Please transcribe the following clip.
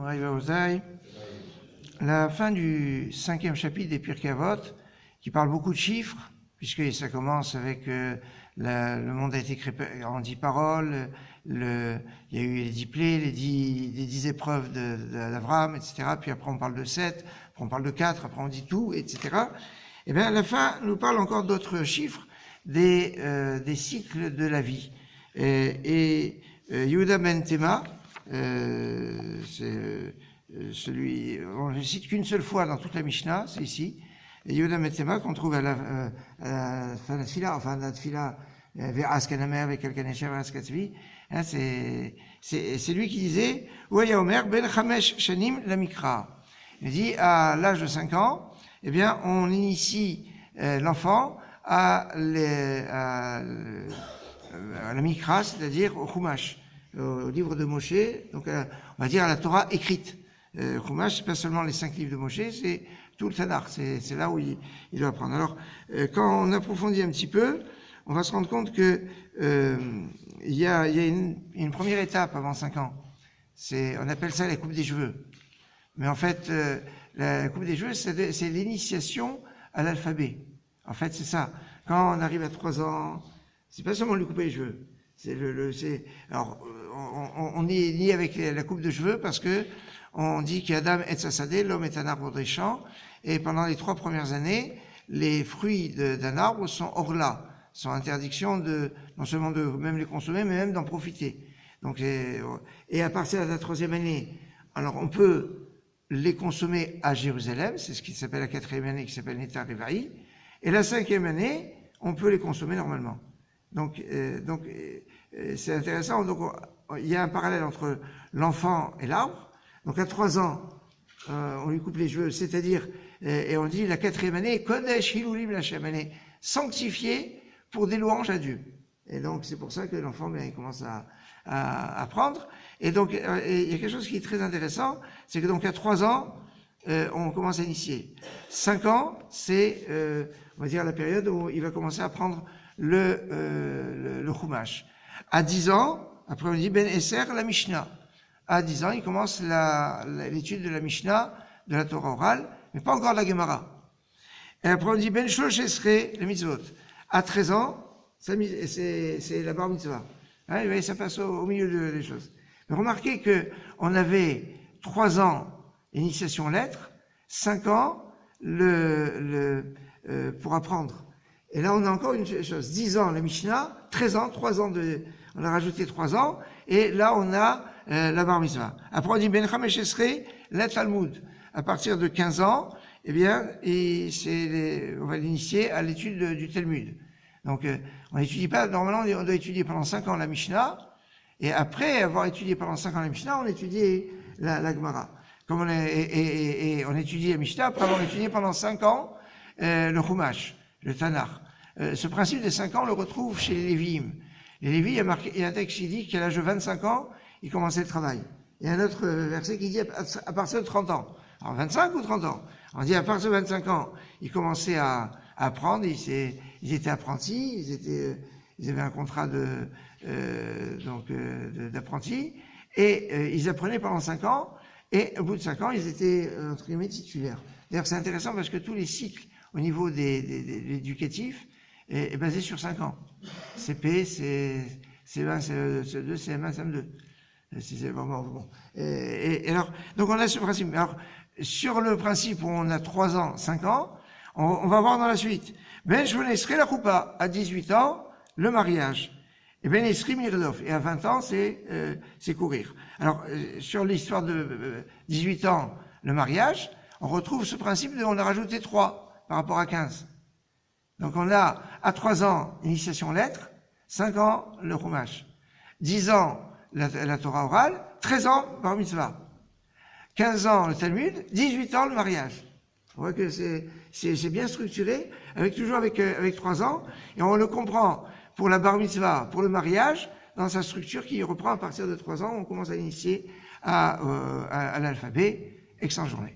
arrive à Osaï. La fin du 5e chapitre des Pirkei Avot, qui parle beaucoup de chiffres, puisque ça commence avec le monde a été créé en 10 paroles, il y a eu les 10 plaies, les 10 épreuves d'Abraham, etc. Puis après on parle de 7, après on parle de 4, après on dit tout, etc. Et bien à la fin, nous parle encore d'autres chiffres, des cycles de la vie. Et Yehuda ben Tema, c'est celui, on ne le cite qu'une seule fois dans toute la Mishnah, c'est ici, et Yehuda ben Tema qu'on trouve à la fin de la Tfila, enfin la Tfila, Ve'as Kanamer, Ve'kel Kanesher, Ve'as Katzvi, c'est lui qui disait, Ouaya Omer, Ben Chamesh Shanim la Mikra. Il dit, à l'âge de 5 ans, eh bien, on initie l'enfant à la Mikra, c'est-à-dire au Chumash, au livre de Moshe, donc on va dire à la Torah écrite. Chumash, c'est pas seulement les 5 livres de Moshe, c'est tout le Tanakh, c'est là où il doit apprendre. Alors, quand on approfondit un petit peu, on va se rendre compte que il y a une première étape avant 5 ans. On appelle ça la coupe des cheveux. Mais en fait, la coupe des cheveux, c'est l'initiation à l'alphabet. En fait, c'est ça. Quand on arrive à 3 ans, c'est pas seulement lui couper les cheveux. Alors, on est lié avec la coupe de cheveux parce que on dit qu'Adam et Tzasadé, l'homme est un arbre des champs, et pendant les 3 premières années, les fruits d'un arbre sont orla, sont interdiction non seulement de même les consommer, mais même d'en profiter. Donc, et à partir de la 3e année, alors on peut les consommer à Jérusalem, c'est ce qui s'appelle la 4e année, qui s'appelle Neta Revaï, et la 5e année, on peut les consommer normalement. Donc c'est intéressant. Donc, il y a un parallèle entre l'enfant et l'arbre. Donc, à 3 ans, on lui coupe les cheveux, c'est-à-dire, et on dit la 4e année, Kodesh Hilulim la 5e année, sanctifié pour des louanges à Dieu. Et donc, c'est pour ça que l'enfant, il commence à apprendre. Et donc, il y a quelque chose qui est très intéressant, c'est que donc, à 3 ans, on commence à initier. 5 ans, c'est, on va dire, la période où il va commencer à prendre le Chumash. À 10 ans, après on dit Ben Esser, la Mishnah. À 10 ans, il commence l'étude de la Mishnah, de la Torah orale, mais pas encore de la Gemara. Et après on dit Ben Shlosh Esrei, la Mitzvot. À 13 ans, c'est la Bar Mitzvah. Hein, vous voyez, ça passe au milieu des choses. Mais remarquez que on avait 3 ans initiation lettres, 5 ans pour apprendre. Et là, on a encore une chose. 10 ans la Mishnah, 13 ans, 3 ans on a rajouté 3 ans, et là, on a la Bar Mitzvah. Après, on dit Ben Chamesh Esrei, la Talmud. À partir de 15 ans, eh bien, on va l'initier à l'étude du Talmud. Donc, on n'étudie pas, normalement, on doit étudier pendant 5 ans la Mishnah, et après avoir étudié pendant 5 ans la Mishnah, on étudie la Gemara. Comme on étudie la Mishnah, après avoir étudié pendant 5 ans le Chumash, le Tanakh. Ce principe des 5 ans, on le retrouve chez les Lévi'im. Les Lévi'im, il y a un texte qui dit qu'à l'âge de 25 ans, ils commençaient le travail. Il y a un autre verset qui dit à partir de 30 ans. Alors 25 ou 30 ans. On dit à partir de 25 ans, ils commençaient à apprendre, ils étaient apprentis, ils avaient un contrat d'apprenti, et ils apprenaient pendant 5 ans, et au bout de 5 ans, ils étaient, entre guillemets, titulaires. D'ailleurs, c'est intéressant parce que tous les cycles au niveau de l'éducatif est basé sur 5 ans. CP, C1, CE2, CM1, CM2. C'est bon. Et alors, donc on a ce principe. Alors, sur le principe où on a 3 ans, 5 ans, on va voir dans la suite. Ben Shvonesrei la Choupa, à 18 ans, le mariage. Et Ben Esri Mirdov, et à 20 ans, c'est courir. Alors, sur l'histoire de 18 ans, le mariage, on retrouve ce principe on a rajouté 3 par rapport à 15. Donc on a, à 3 ans, initiation lettres, 5 ans, le Chumash. 10 ans, la Torah orale, 13 ans, Bar Mitzvah. 15 ans, le Talmud, 18 ans, le mariage. On voit que c'est bien structuré, toujours avec 3 ans, et on le comprend pour la Bar Mitzvah, pour le mariage, dans sa structure qui reprend à partir de 3 ans, on commence à initier à l'alphabet. Excellente journée.